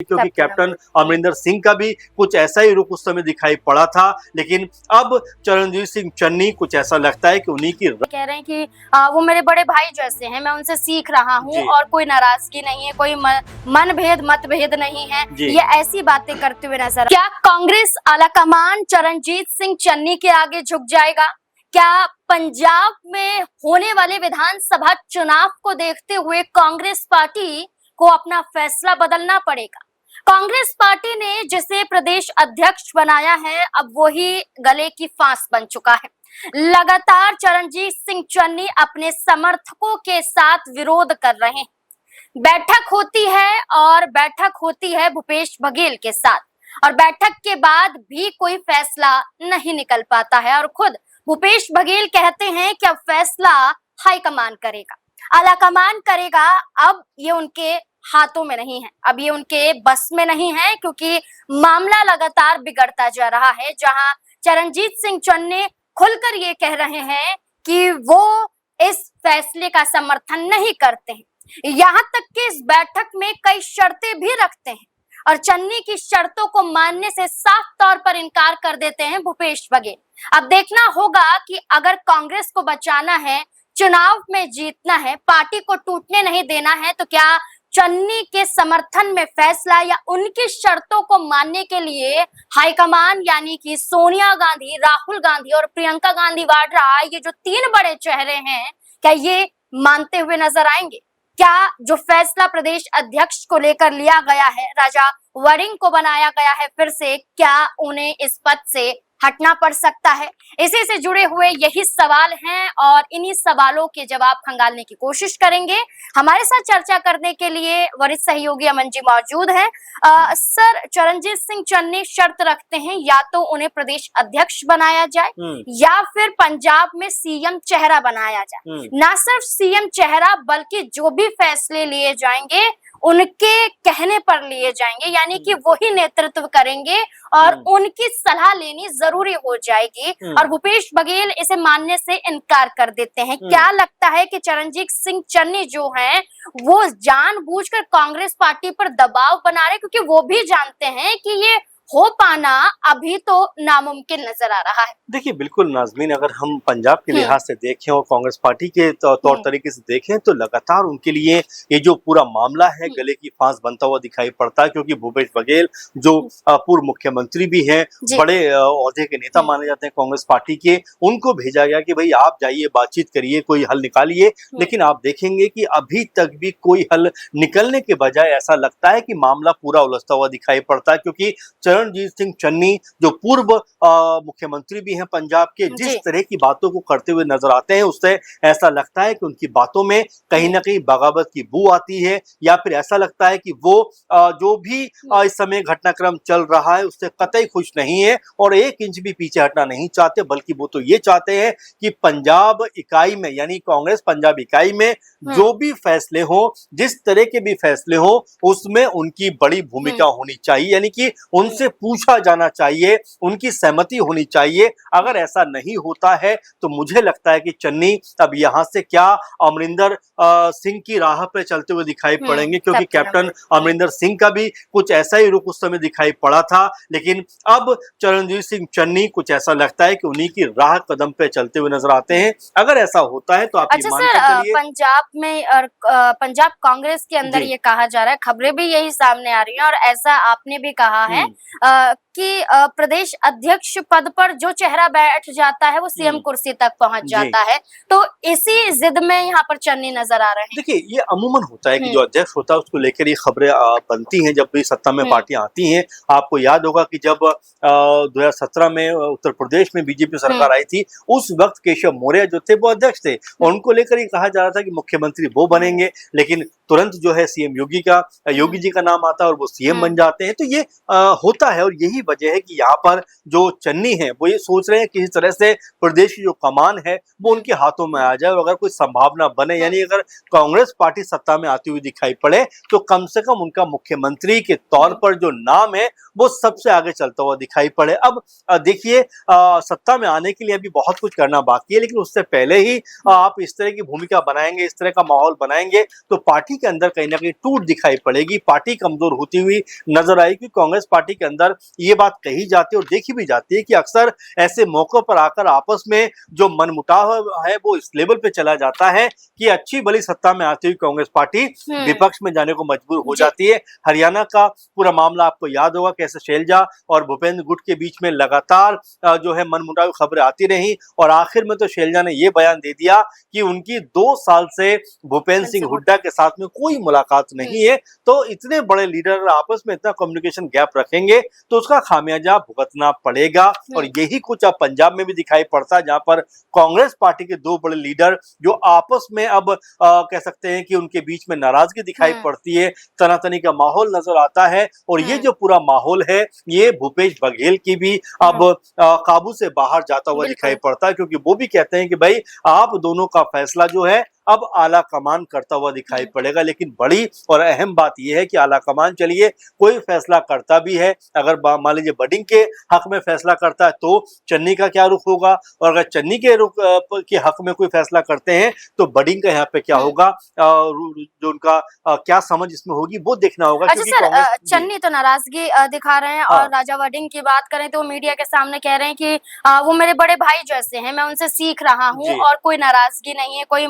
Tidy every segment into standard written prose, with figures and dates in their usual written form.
क्योंकि कैप्टन अमरिंदर सिंह का भी कुछ ऐसा ही रुख उस समय दिखाई पड़ा था, लेकिन अब चरणजीत सिंह चन्नी कुछ ऐसा लगता है कि उन्हीं की कह रहे हैं कि वो मेरे बड़े भाई जैसे हैं, मैं उनसे सीख रहा हूं और कोई नाराजगी नहीं है, कोई मनभेद मतभेद नहीं है, ये ऐसी बातें करते हुए नजर। क्या कांग्रेस आलाकमान चरणजीत सिंह चन्नी के आगे झुक जाएगा? क्या पंजाब में होने वाले विधानसभा चुनाव को देखते हुए कांग्रेस पार्टी को अपना फैसला बदलना पड़ेगा? कांग्रेस पार्टी ने जिसे प्रदेश अध्यक्ष बनाया है, अब वही गले की फांस बन चुका है। लगातार चरणजीत सिंह चन्नी अपने समर्थकों के साथ विरोध कर रहे हैं। बैठक होती है और बैठक होती है भूपेश बघेल के साथ, और बैठक के बाद भी कोई फैसला नहीं निकल पाता है, और खुद भूपेश बघेल कहते हैं कि अब फैसला हाईकमान करेगा, आलाकमान करेगा। अब ये उनके हाथों में नहीं है, अब ये उनके बस में नहीं है, क्योंकि मामला लगातार बिगड़ता जा रहा है। जहां चरणजीत सिंह चन्नी खुलकर ये कह रहे हैं कि वो इस फैसले का समर्थन नहीं करते हैं, यहाँ तक कि इस बैठक में कई शर्तें भी रखते हैं, और चन्नी की शर्तों को मानने से साफ तौर पर इनकार कर देते हैं भूपेश बघेल। अब देखना होगा कि अगर कांग्रेस को बचाना है, चुनाव में जीतना है, पार्टी को टूटने नहीं देना है, तो क्या चन्नी के समर्थन में फैसला या उनकी शर्तों को मानने के लिए हाईकमान यानी कि सोनिया गांधी, राहुल गांधी और प्रियंका गांधी वाड्रा, ये जो तीन बड़े चेहरे हैं, क्या ये मानते हुए नजर आएंगे? क्या जो फैसला प्रदेश अध्यक्ष को लेकर लिया गया है, राजा वरिंग को बनाया गया है फिर से, क्या उन्हें इस पद से हटना पड़ सकता है? इसी से जुड़े हुए यही सवाल हैं, और इन्हीं सवालों के जवाब खंगालने की कोशिश करेंगे। हमारे साथ चर्चा करने के लिए वरिष्ठ सहयोगी अमन जी मौजूद हैं। सर, चरणजीत सिंह चन्नी शर्त रखते हैं, या तो उन्हें प्रदेश अध्यक्ष बनाया जाए या फिर पंजाब में सीएम चेहरा बनाया जाए। ना सिर्फ सीएम चेहरा, बल्कि जो भी फैसले लिए जाएंगे उनके कहने पर लिए जाएंगे, यानी कि वही नेतृत्व करेंगे और उनकी सलाह लेनी जरूरी हो जाएगी, और भूपेश बघेल इसे मानने से इनकार कर देते हैं। क्या लगता है कि चरणजीत सिंह चन्नी जो हैं, वो जानबूझकर कांग्रेस पार्टी पर दबाव बना रहे, क्योंकि वो भी जानते हैं कि ये हो पाना अभी तो नामुमकिन नजर आ रहा है? देखिए, बिल्कुल नाज़मीन, अगर हम पंजाब के लिहाज से देखें और कांग्रेस पार्टी के तौर तरीके से देखें, तो लगातार उनके लिए ये जो पूरा मामला है गले की फांस बनता हुआ दिखाई पड़ता है, क्योंकि भूपेश बघेल जो पूर्व मुख्यमंत्री भी हैं, बड़े ओहदे के नेता माने जाते हैं कांग्रेस पार्टी के, उनको भेजा गया कि भाई आप जाइए, बातचीत करिए, कोई हल निकालिए। लेकिन आप देखेंगे कि अभी तक भी कोई हल निकलने के बजाय ऐसा लगता है कि मामला पूरा उलझता हुआ दिखाई पड़ता है, क्योंकि चरणजीत सिंह चन्नी जो पूर्व मुख्यमंत्री भी हैं पंजाब के, जिस तरह की बातों को करते हुए नजर आते हैं, उससे ऐसा लगता है कि उनकी बातों में कहीं ना कहीं बगावत की बू आती है, या फिर ऐसा लगता है कि वो जो भी इस समय घटनाक्रम चल रहा है उससे कतई खुश नहीं है और 1 इंच भी पीछे हटना नहीं चाहते, बल्कि वो तो ये चाहते हैं कि पंजाब इकाई में, यानी कांग्रेस पंजाब इकाई में जो भी फैसले हो, जिस तरह के भी फैसले हो, उसमें उनकी बड़ी भूमिका होनी चाहिए, यानी कि उनसे पूछा जाना चाहिए, उनकी सहमति होनी चाहिए। अगर ऐसा नहीं होता है तो मुझे लगता है कि चन्नी अब यहां से क्या अमरिंदर सिंह की राह पे चलते हुए दिखाई पड़ेंगे, क्योंकि कैप्टन अमरिंदर सिंह का भी कुछ ऐसा ही रुख उस समय दिखाई पड़ा था, लेकिन अब चरणजीत सिंह चन्नी कुछ ऐसा लगता है कि उन्हीं की राह कदम पे चलते हुए नजर आते हैं। अगर ऐसा होता है तो आप अच्छा सर, पंजाब में और पंजाब कांग्रेस के अंदर ये कहा जा रहा है, खबरें भी यही सामने आ रही हैं, और ऐसा आपने भी कहा है कि प्रदेश अध्यक्ष पद पर जो चेहरा बैठ जाता है वो सीएम कुर्सी तक पहुंच जाता है, तो इसी जिद में यहाँ पर चन्नी नजर आ रहे हैं। देखिए, ये अमूमन होता है कि जो अध्यक्ष होता है उसको लेकर ये खबरें बनती हैं जब भी सत्ता में पार्टियां आती हैं। आपको याद होगा कि जब 2017 में उत्तर प्रदेश में बीजेपी सरकार आई थी, उस वक्त केशव मौर्य जो थे वो अध्यक्ष थे, और उनको लेकर ये कहा जा रहा था कि मुख्यमंत्री वो बनेंगे, लेकिन तुरंत जो है सीएम योगी जी का नाम आता है और वो सीएम बन जाते हैं। तो ये होता है, और यही वजह है कि यहाँ पर जो चन्नी है वो ये सोच रहे हैं कि किसी तरह से प्रदेश की जो कमान है वो उनके हाथों में आ जाए, और अगर कोई संभावना बने, यानी अगर कांग्रेस पार्टी सत्ता में आती हुई दिखाई पड़े, तो कम से कम उनका मुख्यमंत्री के तौर पर जो नाम है वो सबसे आगे चलता हुआ दिखाई पड़े। अब देखिए, सत्ता में आने के लिए अभी बहुत कुछ करना बाकी है, लेकिन उससे पहले ही आप इस तरह की भूमिका बनाएंगे, इस तरह का माहौल बनाएंगे, तो पार्टी के अंदर कहीं ना कहीं टूट दिखाई पड़ेगी, पार्टी कमजोर होती हुई नजर आएगी। कांग्रेस पार्टी के अंदर ये बात कही जाती है और देखी भी जाती है कि अक्सर ऐसे मौकों पर आकर आपस में जो मनमुटाव है वो इस लेवल पे चला जाता है कि अच्छी भली सत्ता में आती हुई कांग्रेस पार्टी विपक्ष में जाने को मजबूर हो जाती है। हरियाणा का पूरा मामला आपको याद होगा, कैसे शैलजा और भूपेंद्र गुट के बीच में लगातार जो है मनमुटाव खबरें आती रही और आखिर में तो शैलजा ने यह बयान दे दिया कि उनकी 2 साल से भूपेंद्र सिंह हुड्डा के साथ में कोई मुलाकात नहीं है। तो इतने बड़े लीडर आपस में इतना कम्युनिकेशन गैप रखेंगे तो उसका खामियाजा भुगतना पड़ेगा। और यही कुछ अब पंजाब में भी दिखाई पड़ता है, जहां पर कांग्रेस पार्टी के 2 बड़े लीडर जो आपस में अब कह सकते हैं कि उनके बीच में नाराजगी दिखाई पड़ती है, तनातनी का माहौल नजर आता है। और ये जो पूरा माहौल है ये भूपेश बघेल की भी अब काबू से बाहर जाता हुआ दिखाई पड़ता है, क्योंकि वो भी कहते हैं कि भाई आप दोनों का फैसला जो है अब आला कमान करता हुआ दिखाई पड़ेगा। लेकिन बड़ी और अहम बात यह है कि आला कमान चलिए कोई फैसला करता भी है, अगर मान लीजिए बडिंग के हक में फैसला करता है तो चन्नी का क्या रुख होगा, और अगर चन्नी के रुख के हक में कोई फैसला करते हैं तो बडिंग का यहाँ पे क्या होगा, जो उनका क्या समझ इसमें होगी वो देखना होगा। अच्छा सर, चन्नी तो नाराजगी दिखा रहे हैं और राजा वडिंग की बात करें तो मीडिया के सामने कह रहे हैं कि वो मेरे बड़े भाई जैसे हैं, मैं उनसे सीख रहा हूँ और कोई नाराजगी नहीं है, कोई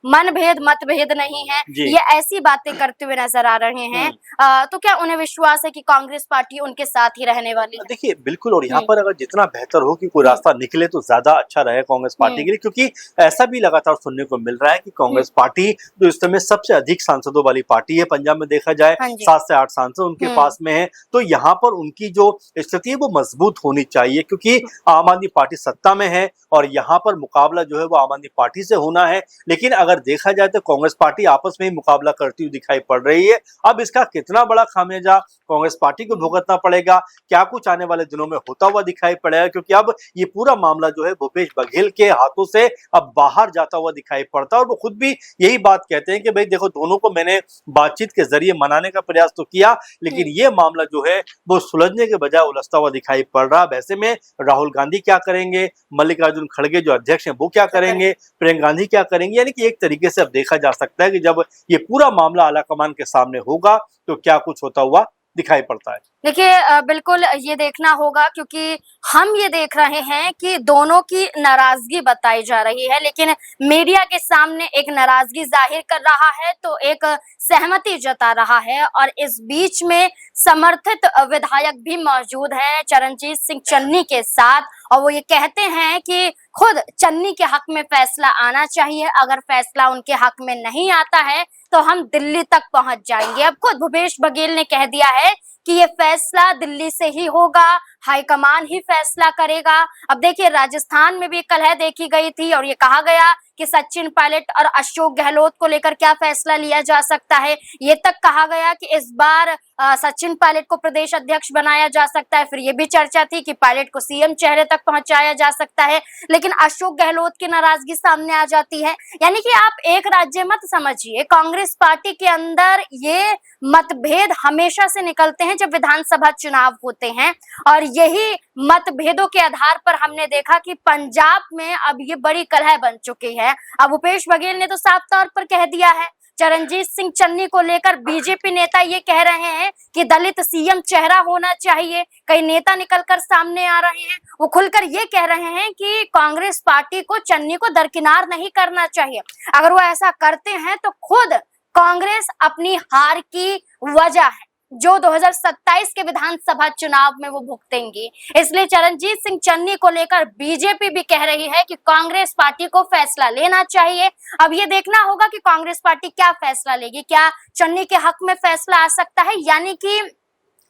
मनभेद मतभेद नहीं है, ये ऐसी बातें करते हुए नजर आ रहे हैं। तो क्या उन्हें विश्वास है कि कांग्रेस पार्टी उनके साथ ही रहने वाली है? देखिए बिल्कुल, और यहाँ पर अगर जितना बेहतर हो कि कोई रास्ता निकले तो ज्यादा अच्छा रहे कांग्रेस पार्टी के लिए, क्योंकि ऐसा भी लगातार सुनने को मिल रहा है कि कांग्रेस पार्टी जो इस समय सबसे अधिक सांसदों वाली पार्टी है पंजाब में, देखा जाए 7 से 8 सांसद उनके पास में है, तो यहाँ पर उनकी जो स्थिति है वो मजबूत होनी चाहिए, क्योंकि आम आदमी पार्टी सत्ता में है और यहाँ पर मुकाबला जो है वो आम आदमी पार्टी से होना है। लेकिन अगर देखा जाए तो कांग्रेस पार्टी आपस में ही मुकाबला करती हुई दिखाई पड़ रही है। अब इसका कितना बड़ा खामियाजा कांग्रेस पार्टी को भुगतना पड़ेगा, क्या कुछ आने वाले दिनों में होता हुआ दिखाई पड़ेगा, क्योंकि अब ये पूरा मामला जो है भूपेश बघेल के हाथों से अब बाहर जाता हुआ दिखाई पड़ता है। और वो खुद भी यही बात कहते हैं कि भाई देखो, दोनों को मैंने बातचीत के जरिए मनाने का प्रयास तो किया, लेकिन ये मामला जो है वो सुलझने के बजाय उलझता हुआ दिखाई पड़ रहा। वैसे में राहुल गांधी क्या करेंगे, मल्लिकार्जुन खड़गे जो अध्यक्ष हैं वो क्या करेंगे, प्रियंका गांधी क्या करेंगे, यानी कि एक तरीके से अब देखा जा सकता है कि जब ये पूरा मामला आलाकमान के सामने होगा तो क्या कुछ होता हुआ दिखाई पड़ता है। देखिए बिल्कुल ये देखना होगा, क्योंकि हम ये देख रहे हैं कि दोनों की नाराजगी बताई जा रही है, लेकिन मीडिया के सामने एक नाराजगी जाहिर कर रहा है तो एक सहमति जता रहा है। और इस बीच में समर्थित विधायक भी मौजूद हैं चरणजीत सिंह चन्नी के साथ, और वो ये कहते हैं कि खुद चन्नी के हक में फैसला आना चाहिए, अगर फैसला उनके हक में नहीं आता है तो हम दिल्ली तक पहुंच जाएंगे। अब खुद भूपेश बघेल ने कह दिया है कि ये फैसला दिल्ली से ही होगा, हाईकमान ही फैसला करेगा। अब देखिए राजस्थान में भी कलह देखी गई थी और ये कहा गया कि सचिन पायलट और अशोक गहलोत को लेकर क्या फैसला लिया जा सकता है, ये तक कहा गया कि इस बार सचिन पायलट को प्रदेश अध्यक्ष बनाया जा सकता है। फिर ये भी चर्चा थी कि पायलट को सीएम चेहरे तक पहुंचाया जा सकता है, लेकिन अशोक गहलोत की नाराजगी सामने आ जाती है। यानी कि आप एक राज्य मत समझिए, कांग्रेस पार्टी के अंदर ये मतभेद हमेशा से निकलते हैं जब विधानसभा चुनाव होते हैं, और यही मतभेदों के आधार पर हमने देखा कि पंजाब में अब ये बड़ी कलह बन चुकी है। अब भूपेश बघेल ने तो साफ तौर पर कह दिया है, चरणजीत सिंह चन्नी को लेकर बीजेपी नेता ये कह रहे हैं कि दलित सीएम चेहरा होना चाहिए। कई नेता निकलकर सामने आ रहे हैं, वो खुलकर ये कह रहे हैं कि कांग्रेस पार्टी को चन्नी को दरकिनार नहीं करना चाहिए। अगर वो ऐसा करते हैं तो खुद कांग्रेस अपनी हार की वजह है जो 2027 के विधानसभा चुनाव में वो भुगतेंगी। इसलिए चरणजीत सिंह चन्नी को लेकर बीजेपी भी कह रही है कि कांग्रेस पार्टी को फैसला लेना चाहिए। अब ये देखना होगा कि कांग्रेस पार्टी क्या फैसला लेगी, क्या चन्नी के हक में फैसला आ सकता है, यानी कि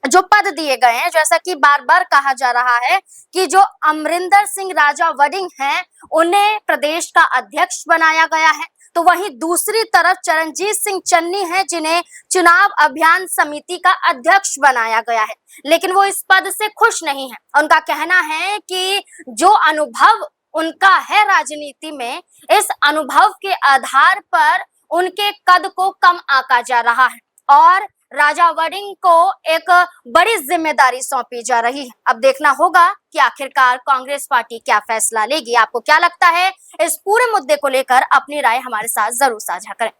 जो पद दिए गए हैं, जैसा कि बार बार कहा जा रहा है कि जो अमरिंदर सिंह राजा वडिंग हैं उन्हें प्रदेश का अध्यक्ष बनाया गया है, तो वहीं दूसरी तरफ चरणजीत सिंह चन्नी हैं जिन्हें चुनाव अभियान समिति का अध्यक्ष बनाया गया है, लेकिन वो इस पद से खुश नहीं है। उनका कहना है कि जो अनुभव उनका है राजनीति में, इस अनुभव के आधार पर उनके कद को कम आंका जा रहा है और राजा वडिंग को एक बड़ी जिम्मेदारी सौंपी जा रही है। अब देखना होगा कि आखिरकार कांग्रेस पार्टी क्या फैसला लेगी। आपको क्या लगता है, इस पूरे मुद्दे को लेकर अपनी राय हमारे साथ जरूर साझा करें।